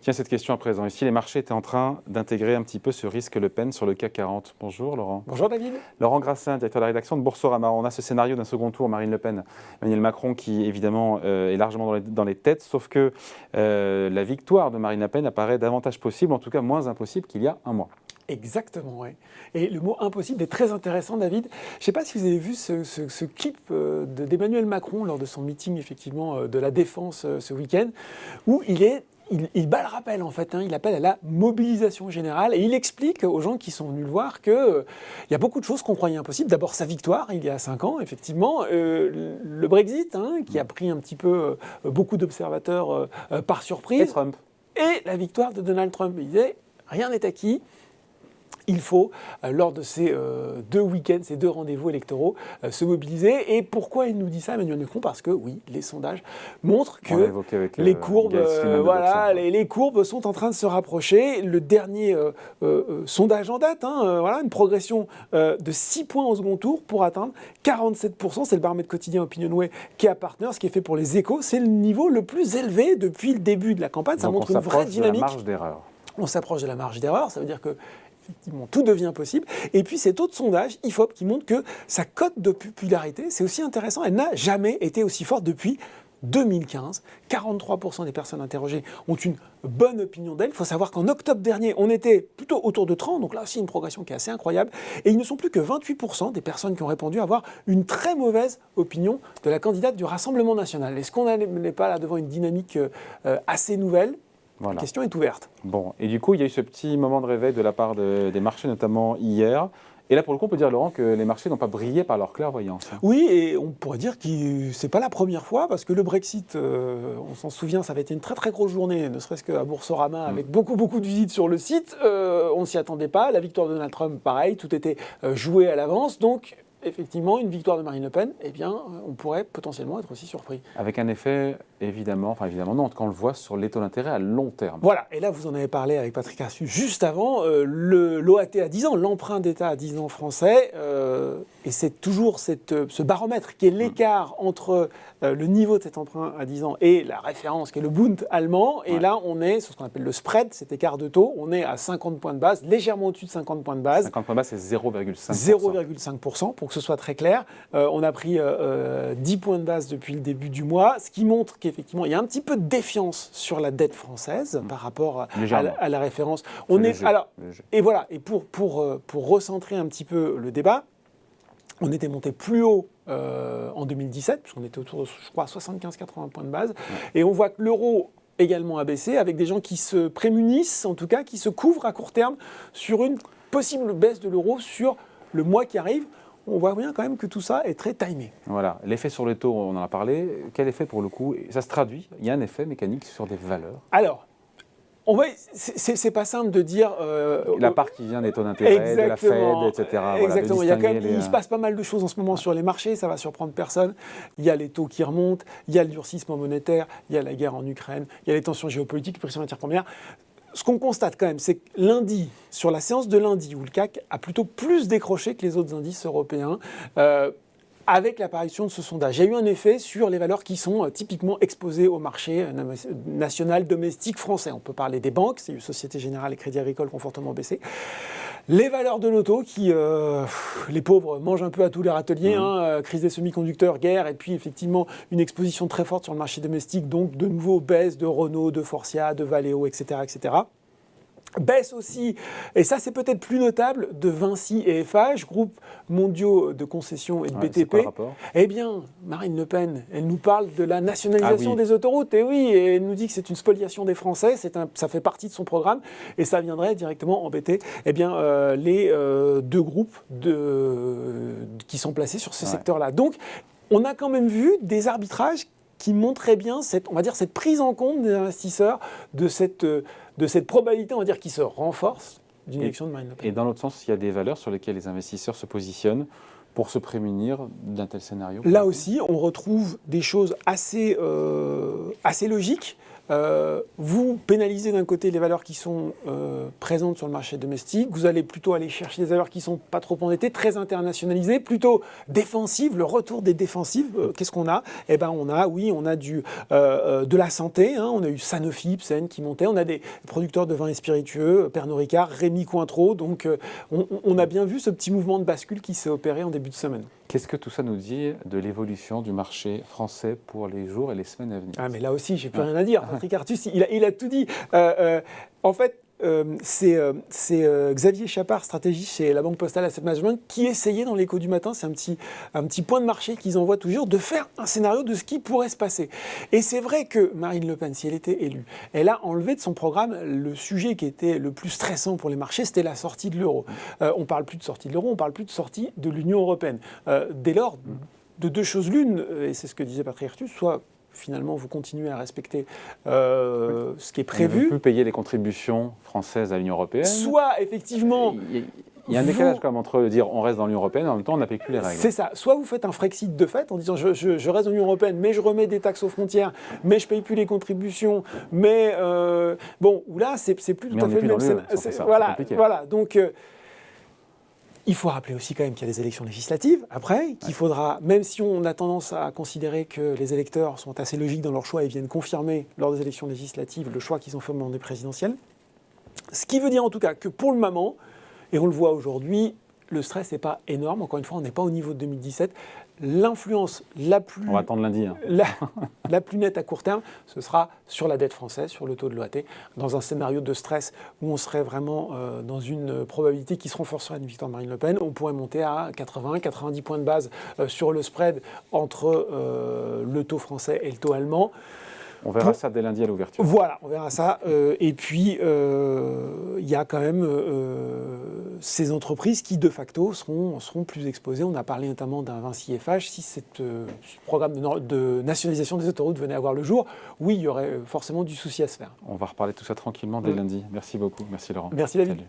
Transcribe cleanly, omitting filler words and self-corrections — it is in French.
Tiens, cette question à présent. Ici, les marchés étaient en train d'intégrer un petit peu ce risque Le Pen sur le CAC 40. Bonjour Laurent. Bonjour David. Laurent Grassin, directeur de la rédaction de Boursorama. On a ce scénario d'un second tour, Marine Le Pen, Emmanuel Macron, qui évidemment est largement dans les têtes, sauf que la victoire de Marine Le Pen apparaît davantage possible, en tout cas moins impossible qu'il y a un mois. Exactement, oui. Et le mot impossible est très intéressant, David. Je ne sais pas si vous avez vu ce clip d'Emmanuel Macron lors de son meeting, effectivement, de la Défense ce week-end, où il bat le rappel, en fait. Il appelle à la mobilisation générale et il explique aux gens qui sont venus le voir qu'il y a beaucoup de choses qu'on croyait impossibles. D'abord, sa victoire, il y a 5 ans, effectivement. Le Brexit, qui a pris un petit peu beaucoup d'observateurs par surprise. Et Trump. Et la victoire de Donald Trump. Il disait, rien n'est acquis. Il faut, lors de ces 2 week-ends, ces 2 rendez-vous électoraux, se mobiliser. Et pourquoi il nous dit ça, Emmanuel Macron ? Parce que, oui, les sondages montrent que les courbes, les courbes sont en train de se rapprocher. Le dernier sondage en date, une progression de 6 points au second tour pour atteindre 47%. C'est le baromètre quotidien Opinionway qui est à Partners, ce qui est fait pour les Échos. C'est le niveau le plus élevé depuis le début de la campagne. Ça montre une vraie dynamique. On s'approche de la marge d'erreur. On s'approche de la marge d'erreur, ça veut dire que effectivement, tout devient possible. Et puis cet autre sondage, IFOP, qui montre que sa cote de popularité, c'est aussi intéressant, elle n'a jamais été aussi forte depuis 2015. 43% des personnes interrogées ont une bonne opinion d'elle. Il faut savoir qu'en octobre dernier, on était plutôt autour de 30, donc là aussi une progression qui est assez incroyable. Et ils ne sont plus que 28% des personnes qui ont répondu avoir une très mauvaise opinion de la candidate du Rassemblement national. Est-ce qu'on n'est pas là devant une dynamique assez nouvelle ? Voilà. La question est ouverte. Bon, et du coup, il y a eu ce petit moment de réveil de la part des marchés, notamment hier. Et là, pour le coup, on peut dire, Laurent, que les marchés n'ont pas brillé par leur clairvoyance. Oui, et on pourrait dire que ce n'est pas la première fois, parce que le Brexit, on s'en souvient, ça avait été une très très grosse journée, ne serait-ce qu'à Boursorama, avec beaucoup de visites sur le site. On ne s'y attendait pas. La victoire de Donald Trump, pareil, tout était joué à l'avance. Donc, effectivement, une victoire de Marine Le Pen, eh bien, on pourrait potentiellement être aussi surpris. Avec un effet, évidemment non, en tout cas, on le voit sur les taux d'intérêt à long terme. Voilà, et là, vous en avez parlé avec Patrick Arsus juste avant, l'OAT à 10 ans, l'emprunt d'État à 10 ans français, et c'est toujours ce baromètre qui est l'écart entre le niveau de cet emprunt à 10 ans et la référence qui est le Bund allemand, et là, on est sur ce qu'on appelle le spread, cet écart de taux, on est à 50 points de base, légèrement au-dessus de 50 points de base. 50 points de base, c'est 0,5%. 0,5%, pour que ce soit très clair. On a pris 10 points de base depuis le début du mois, ce qui montre qu'effectivement, il y a un petit peu de défiance sur la dette française par rapport à la référence. Et voilà, et pour recentrer un petit peu le débat, on était monté plus haut en 2017, puisqu'on était autour de, je crois, 75-80 points de base, et on voit que l'euro également a baissé, avec des gens qui se prémunissent, en tout cas, qui se couvrent à court terme sur une possible baisse de l'euro sur le mois qui arrive. On voit bien quand même que tout ça est très timé. Voilà, l'effet sur les taux, on en a parlé. Quel effet pour le coup ? Ça se traduit, il y a un effet mécanique sur des valeurs. Alors, c'est pas simple de dire... la part qui vient des taux d'intérêt, de la Fed, etc. Exactement, il se passe pas mal de choses en ce moment sur les marchés, ça va surprendre personne. Il y a les taux qui remontent, il y a le durcissement monétaire, il y a la guerre en Ukraine, il y a les tensions géopolitiques, pression matières premières. Ce qu'on constate quand même, c'est que lundi, sur la séance de lundi, où le CAC a plutôt plus décroché que les autres indices européens, avec l'apparition de ce sondage, il y a eu un effet sur les valeurs qui sont typiquement exposées au marché national domestique français. On peut parler des banques, c'est Société Générale et Crédit Agricole qui ont fortement baissé. Les valeurs de l'auto qui, les pauvres, mangent un peu à tous les râteliers, crise des semi-conducteurs, guerre, et puis effectivement une exposition très forte sur le marché domestique, donc de nouveau baisse de Renault, de Forcia, de Valeo, etc., etc. Baisse aussi, et ça c'est peut-être plus notable, de Vinci et Eiffage, groupes mondiaux de concession et de BTP. C'est quoi le rapport ? Eh bien, Marine Le Pen, elle nous parle de la nationalisation des autoroutes, et oui, et elle nous dit que c'est une spoliation des Français, ça fait partie de son programme, et ça viendrait directement embêter les 2 groupes qui sont placés sur ce secteur-là. Donc, on a quand même vu des arbitrages qui montraient bien cette prise en compte des investisseurs de cette probabilité, on va dire, qui se renforce d'une élection de Marine Le Pen. Et dans l'autre sens, il y a des valeurs sur lesquelles les investisseurs se positionnent pour se prémunir d'un tel scénario. Là aussi, on retrouve des choses assez logiques. vous pénalisez d'un côté les valeurs qui sont présentes sur le marché domestique, vous allez plutôt aller chercher des valeurs qui ne sont pas trop endettées, très internationalisées, plutôt défensives, le retour des défensives. Qu'est-ce qu'on a ? Eh ben on a de la santé, hein, on a eu Sanofi, Ipsen qui montait, on a des producteurs de vins et spiritueux, Pernod Ricard, Rémy Cointreau, donc on a bien vu ce petit mouvement de bascule qui s'est opéré en début de semaine. Qu'est-ce que tout ça nous dit de l'évolution du marché français pour les jours et les semaines à venir ? Ah mais là aussi, j'ai plus rien à dire. Patrick Artus, il a tout dit. En fait, c'est Xavier Chapard, stratégiste chez la Banque Postale Asset Management, qui essayait dans l'écho du matin, c'est un petit point de marché qu'ils envoient toujours, de faire un scénario de ce qui pourrait se passer. Et c'est vrai que Marine Le Pen, si elle était élue, elle a enlevé de son programme le sujet qui était le plus stressant pour les marchés, c'était la sortie de l'euro. On ne parle plus de sortie de l'euro, on ne parle plus de sortie de l'Union européenne. Dès lors, de deux choses l'une, et c'est ce que disait Patrick Artus, soit finalement vous continuez à respecter ce qui est prévu. On ne peut plus payer les contributions françaises à l'Union européenne. Soit effectivement... Il y a un décalage quand même entre dire on reste dans l'Union européenne et en même temps on n'applique plus les règles. C'est ça. Soit vous faites un Frexit de fait en disant je reste dans l'Union européenne, mais je remets des taxes aux frontières, mais je ne paye plus les contributions, mais bon, là c'est plus tout à fait le même scénario. Voilà. Donc il faut rappeler aussi quand même qu'il y a des élections législatives après, qu'il faudra, même si on a tendance à considérer que les électeurs sont assez logiques dans leur choix et viennent confirmer lors des élections législatives le choix qu'ils ont fait au moment des présidentielles. Ce qui veut dire en tout cas que pour le moment, et on le voit aujourd'hui, le stress n'est pas énorme. Encore une fois, on n'est pas au niveau de 2017. L'influence la plus... On va attendre lundi. Hein. La plus nette à court terme, ce sera sur la dette française, sur le taux de l'OAT, dans un scénario de stress où on serait vraiment dans une probabilité qui se renforcerait à une victoire de Marine Le Pen. On pourrait monter à 80-90 points de base sur le spread entre le taux français et le taux allemand. On verra ça dès lundi à l'ouverture. Voilà, on verra ça. Et puis, il y a quand même ces entreprises qui, de facto, seront plus exposées. On a parlé notamment d'un Vinci FH. Si ce programme de nationalisation des autoroutes venait à voir le jour, oui, il y aurait forcément du souci à se faire. On va reparler de tout ça tranquillement dès lundi. Merci beaucoup. Merci Laurent. Merci David. Salut.